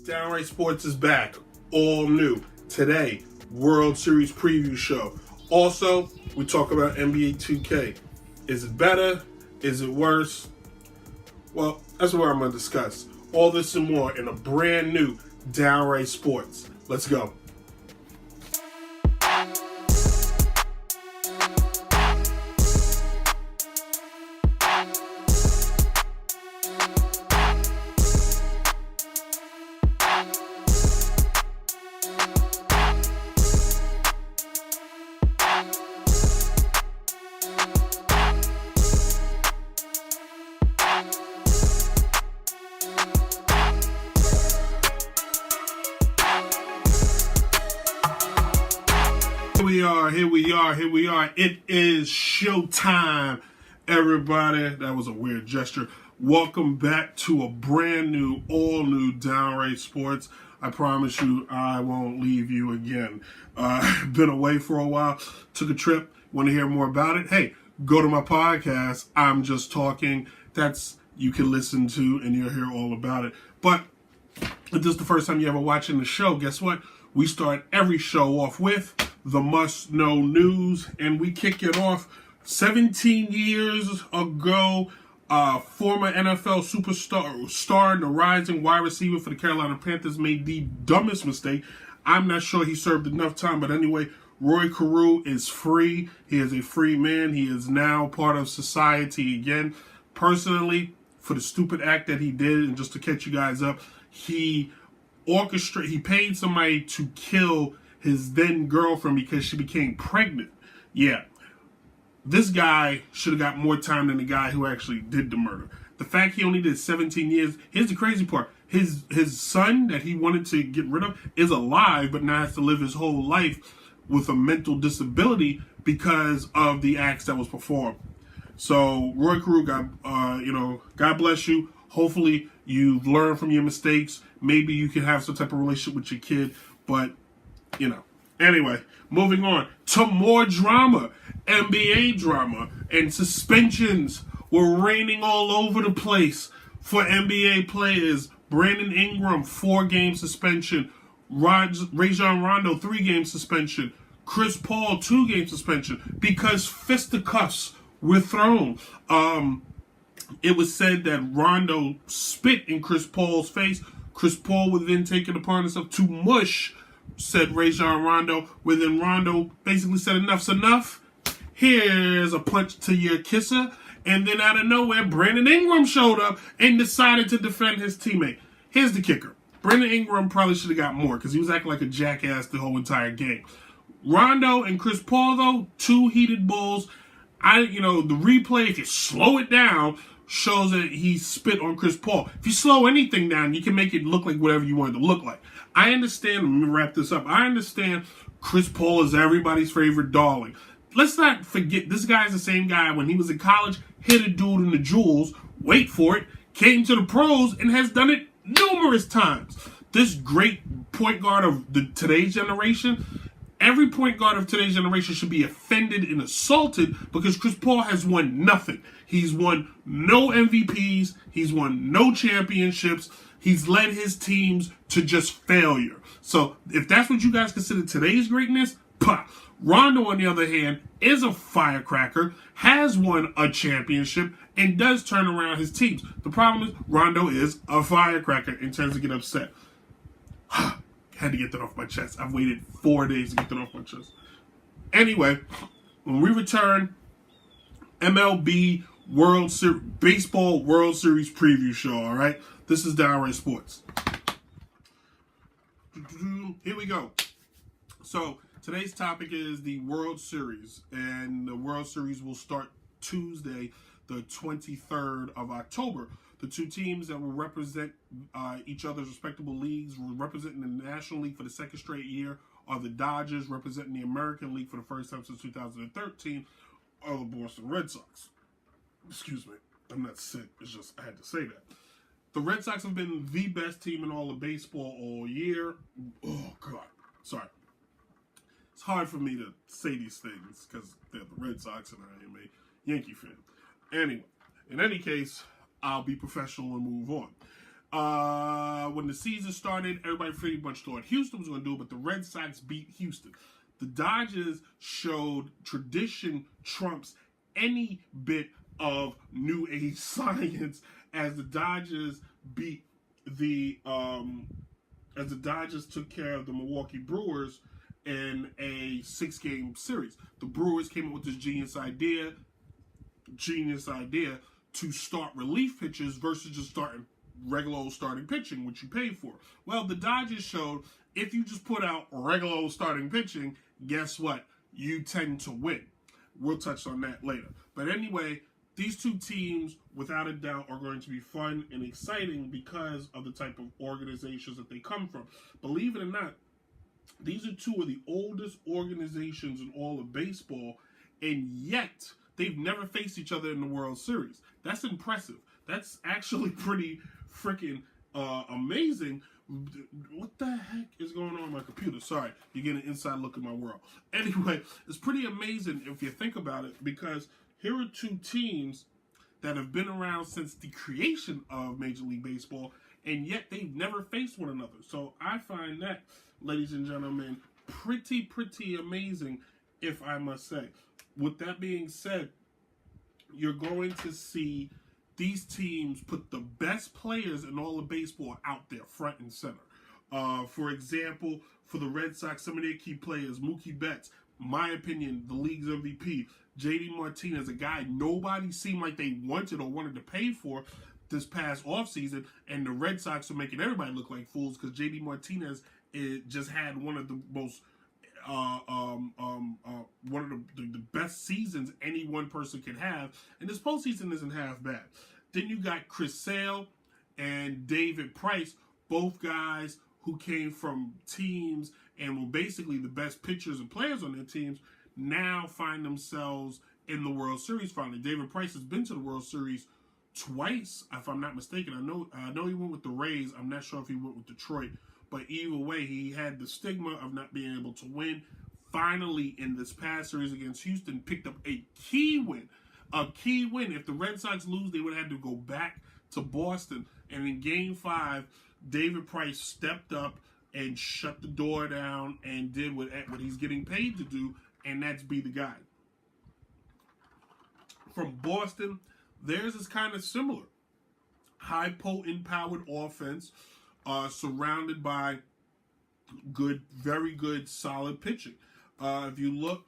Downright Sports is back, all new. Today, World Series preview show. Also, we talk about NBA 2K. Is it better? Is it worse? Well, that's what I'm going to discuss. All this and more in a brand new Downright Sports. Let's go. Here we are. It is showtime, everybody. That was a weird gesture. Welcome back to a brand new, all new Downright Sports. I promise you, I won't leave you again. Been away for a while. Took a trip. Want to hear more about it? Hey, go to my podcast. I'm Just Talking. You can listen to, and you'll hear all about it. But if this is the first time you're ever watching the show, guess what? We start every show off with the must-know news, and we kick it off 17 years ago. Former NFL superstar, the rising wide receiver for the Carolina Panthers, made the dumbest mistake. I'm not sure he served enough time, but anyway, Roy Carew is free. He is a free man. He is now part of society again. Personally, for the stupid act that he did, and just to catch you guys up, he paid somebody to kill his then girlfriend because she became pregnant. Yeah. This guy should have got more time than the guy who actually did the murder. The fact he only did 17 years, here's the crazy part. His son that he wanted to get rid of is alive, but now has to live his whole life with a mental disability because of the acts that was performed. So, Roy Carew, God bless you. Hopefully, you've learned from your mistakes. Maybe you can have some type of relationship with your kid, but anyway, moving on to more drama. NBA drama and suspensions were raining all over the place for NBA players. Brandon Ingram, 4-game suspension. Rajon Rondo, 3-game suspension. Chris Paul, 2-game suspension because fisticuffs were thrown. It was said that Rondo spit in Chris Paul's face. Chris Paul would then take it upon himself to mush, said Rajon Rondo, where then Rondo basically said, enough's enough. Here's a punch to your kisser. And then out of nowhere, Brandon Ingram showed up and decided to defend his teammate. Here's the kicker. Brandon Ingram probably should have got more because he was acting like a jackass the whole entire game. Rondo and Chris Paul, though, 2 heated bulls. The replay, if you slow it down, shows that he spit on Chris Paul. If you slow anything down, you can make it look like whatever you want it to look like. I understand, let me wrap this up. I understand Chris Paul is everybody's favorite darling. Let's not forget, this guy's the same guy when he was in college, hit a dude in the jewels, wait for it, came to the pros, and has done it numerous times. This great point guard of today's generation, every point guard of today's generation should be offended and assaulted because Chris Paul has won nothing. He's won no MVPs. He's won no championships. He's led his teams to just failure. So if that's what you guys consider today's greatness, Rondo, on the other hand, is a firecracker, has won a championship, and does turn around his teams. The problem is Rondo is a firecracker and tends to get upset. Had to get that off my chest. I've waited 4 days to get that off my chest. Anyway, when we return, MLB Baseball World Series preview show, all right? This is Downright Sports. Here we go. So, today's topic is the World Series, and the World Series will start Tuesday, the 23rd of October. The 2 teams that will represent each other's respectable leagues, representing the National League for the 2nd straight year, are the Dodgers. Representing the American League for the first time since 2013 are the Boston Red Sox. Excuse me, I'm not sick. It's just I had to say that. The Red Sox have been the best team in all of baseball all year. Oh, God. Sorry. It's hard for me to say these things because they're the Red Sox and I am a Yankee fan. Anyway, in any case, I'll be professional and move on. When the season started, everybody pretty much thought Houston was going to do it, but the Red Sox beat Houston. The Dodgers showed tradition trumps any bit of new age science as the Dodgers beat as the Dodgers took care of the Milwaukee Brewers in a 6-game series. The Brewers came up with this genius idea to start relief pitchers versus just starting regular old starting pitching, which you pay for. Well, the Dodgers showed if you just put out regular old starting pitching, guess what? You tend to win. We'll touch on that later. But anyway, these two teams, without a doubt, are going to be fun and exciting because of the type of organizations that they come from. Believe it or not, these are two of the oldest organizations in all of baseball, and yet they've never faced each other in the World Series. That's impressive. That's actually pretty freaking amazing. What the heck is going on with my computer? Sorry, you're getting an inside look at my world. Anyway, it's pretty amazing if you think about it, because here are two teams that have been around since the creation of Major League Baseball, and yet they've never faced one another. So I find that, ladies and gentlemen, pretty amazing, if I must say. With that being said, you're going to see these teams put the best players in all of baseball out there, front and center. For example, for the Red Sox, some of their key players, Mookie Betts, my opinion, the league's MVP, JD Martinez, a guy nobody seemed like they wanted to pay for this past offseason, and the Red Sox are making everybody look like fools because JD Martinez just had one of the most one of the best seasons any one person can have, and this postseason isn't half bad. Then you got Chris Sale and David Price, both guys who came from teams and were basically the best pitchers and players on their teams, now find themselves in the World Series finally. David Price has been to the World Series twice, if I'm not mistaken. I know he went with the Rays. I'm not sure if he went with Detroit. But either way, he had the stigma of not being able to win. Finally, in this past series against Houston, picked up a key win. A key win. If the Red Sox lose, they would have to go back to Boston. And in Game 5, David Price stepped up and shut the door down and did what he's getting paid to do, and that's be the guy. From Boston, theirs is kind of similar. High potent powered offense, surrounded by very good, solid pitching. If you look,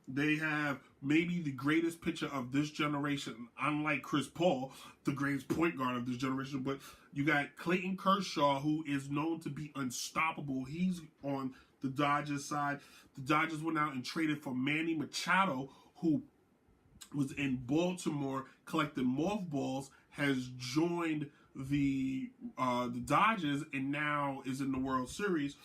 they have maybe the greatest pitcher of this generation, unlike Chris Paul, the greatest point guard of this generation. But you got Clayton Kershaw, who is known to be unstoppable. He's on the Dodgers side. The Dodgers went out and traded for Manny Machado, who was in Baltimore collecting mothballs, has joined the Dodgers and now is in the World Series.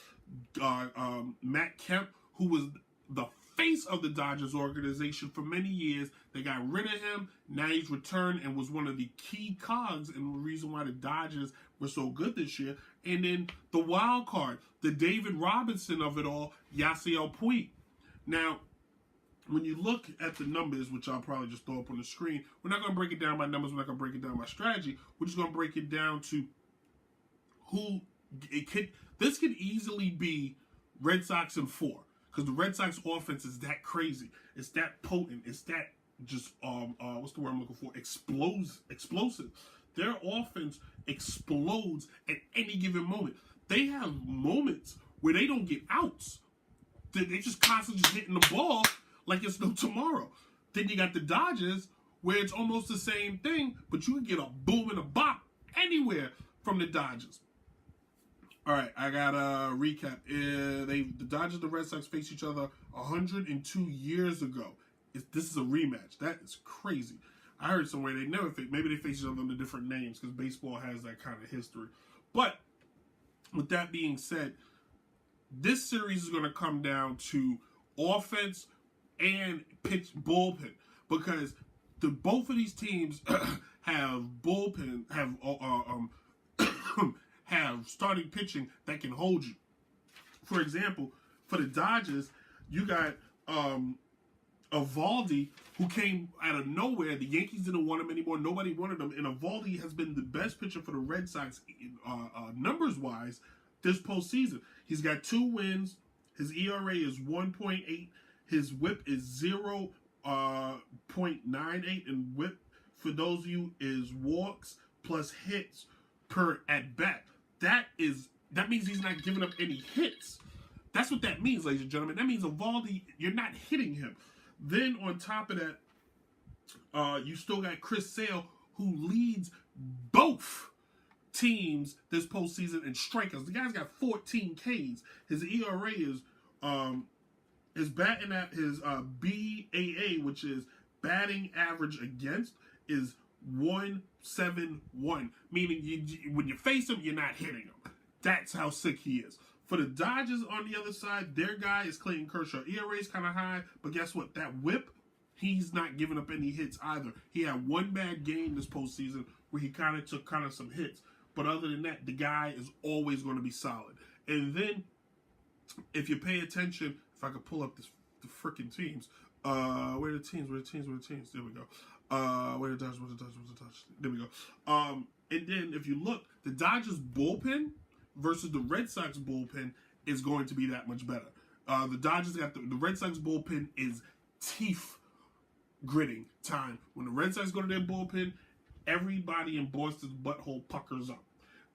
Matt Kemp, who was the face of the Dodgers organization for many years, they got rid of him. Now he's returned and was one of the key cogs and the reason why the Dodgers were so good this year. And then the wild card, the David Robinson of it all, Yasiel Puig. Now, when you look at the numbers, which I'll probably just throw up on the screen, we're not going to break it down by numbers. We're not going to break it down by strategy. We're just going to break it down to who it could. This could easily be Red Sox in 4 because the Red Sox offense is that crazy. It's that potent. It's that just what's the word I'm looking for? Explosive. Their offense explodes at any given moment. They have moments where they don't get outs. They just constantly just hitting the ball like it's no tomorrow. Then you got the Dodgers, where it's almost the same thing, but you can get a boom and a bop anywhere from the Dodgers. All right, I got a recap. The Dodgers and the Red Sox faced each other 102 years ago. This is a rematch. That is crazy. I heard somewhere they never faced. Maybe they faced each other under different names because baseball has that kind of history. But with that being said, this series is going to come down to offense and pitch bullpen, because both of these teams have bullpen, have starting pitching that can hold you. For example, for the Dodgers, you got Evaldi, who came out of nowhere. The Yankees didn't want him anymore. Nobody wanted him. And Evaldi has been the best pitcher for the Red Sox numbers-wise this postseason. He's got 2 wins. His ERA is 1.8. His whip is 0.98. And whip, for those of you, is walks plus hits per at-bat. That means he's not giving up any hits. That's what that means, ladies and gentlemen. That means Evaldi, you're not hitting him. Then on top of that, you still got Chris Sale, who leads both teams this postseason in strikeouts. The guy's got 14 Ks. His ERA is his batting at his BAA, which is batting average against, is 171. Meaning when you face him, you're not hitting him. That's how sick he is. For the Dodgers on the other side, their guy is Clayton Kershaw. ERA is kind of high, but guess what? That whip, he's not giving up any hits either. He had one bad game this postseason where he kind of took some hits. But other than that, the guy is always going to be solid. And then, if you pay attention, if I could pull up the freaking teams. Where are the teams? There we go. Where are the Dodgers? There we go. And then, if you look, the Dodgers bullpen versus the Red Sox bullpen is going to be that much better. The Dodgers got the Red Sox bullpen is teeth gritting time. When the Red Sox go to their bullpen, everybody in Boston's butthole puckers up.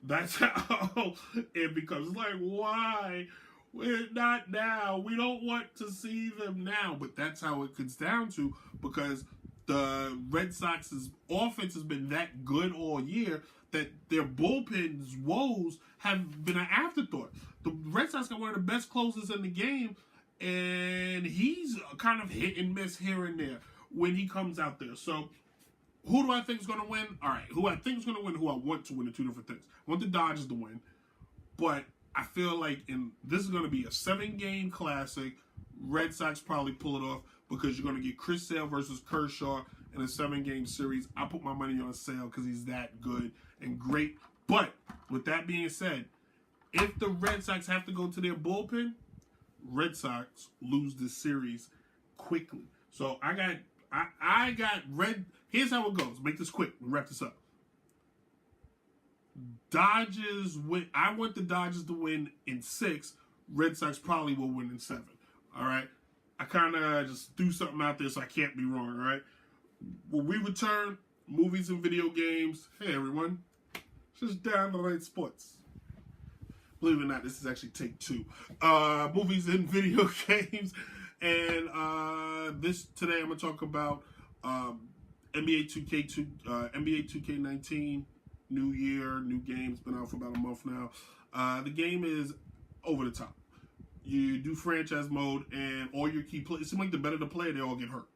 That's how it becomes. It's like, why? We're not now. We don't want to see them now. But that's how it comes down to, because the Red Sox's offense has been that good all year that their bullpen's woes have been an afterthought. The Red Sox got one of the best closers in the game, and he's kind of hit and miss here and there when he comes out there. So, who do I think is going to win? All right, who I think is going to win, who I want to win, are two different things. I want the Dodgers to win, but I feel like this is going to be a 7-game classic. Red Sox probably pull it off because you're going to get Chris Sale versus Kershaw in a 7-game series. I put my money on Sale because he's that good and great. But with that being said, if the Red Sox have to go to their bullpen, Red Sox lose this series quickly. So I got red. Here's how it goes. Make this quick. We'll wrap this up. Dodgers win. I want the Dodgers to win in 6. Red Sox probably will win in 7. All right. I kind of just threw something out there so I can't be wrong. All right. When we return, movies and video games. Hey everyone, it's just Downright Sports. Believe it or not, this is actually take 2. Movies and video games. And today I'm gonna talk about NBA 2K19, new year, new games. Been out for about a month now. The game is over the top. You do franchise mode, and all your key players. It seems like the better the player, they all get hurt.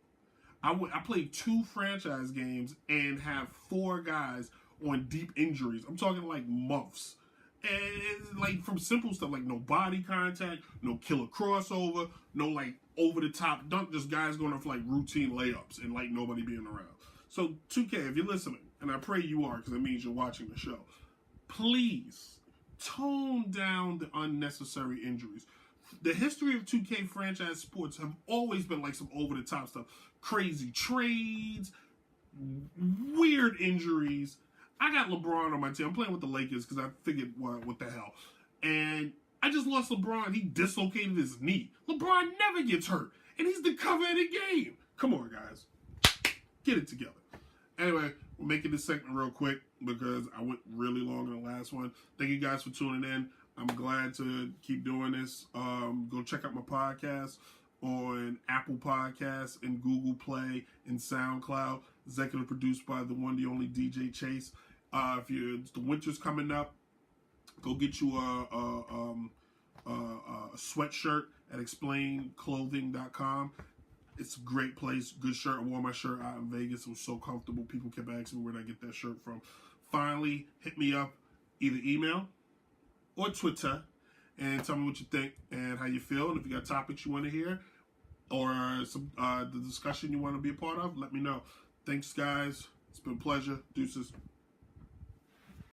I played 2 franchise games and have 4 guys on deep injuries. I'm talking like months. And it's like from simple stuff like no body contact, no killer crossover, no like over the top dunk, just guys going off like routine layups and like nobody being around. So 2K, if you're listening, and I pray you are because it means you're watching the show, please tone down the unnecessary injuries. The history of 2K franchise sports have always been like some over the top stuff. Crazy trades, weird injuries. I got LeBron on my team. I'm playing with the Lakers because I figured, what the hell? And I just lost LeBron. He dislocated his knee. LeBron never gets hurt. And he's the cover of the game. Come on, guys. Get it together. Anyway, we're making this segment real quick because I went really long in the last one. Thank you guys for tuning in. I'm glad to keep doing this. Go check out my podcast on Apple Podcasts and Google Play and SoundCloud. Executive produced by the one, the only DJ Chase. If the winter's coming up, go get you a sweatshirt at explainclothing.com. It's a great place, good shirt. I wore my shirt out in Vegas. It was so comfortable. People kept asking me where did I get that shirt from. Finally, hit me up, either email or Twitter, and tell me what you think and how you feel. And if you got topics you want to hear or the discussion you want to be a part of, let me know. Thanks, guys. It's been a pleasure. Deuces.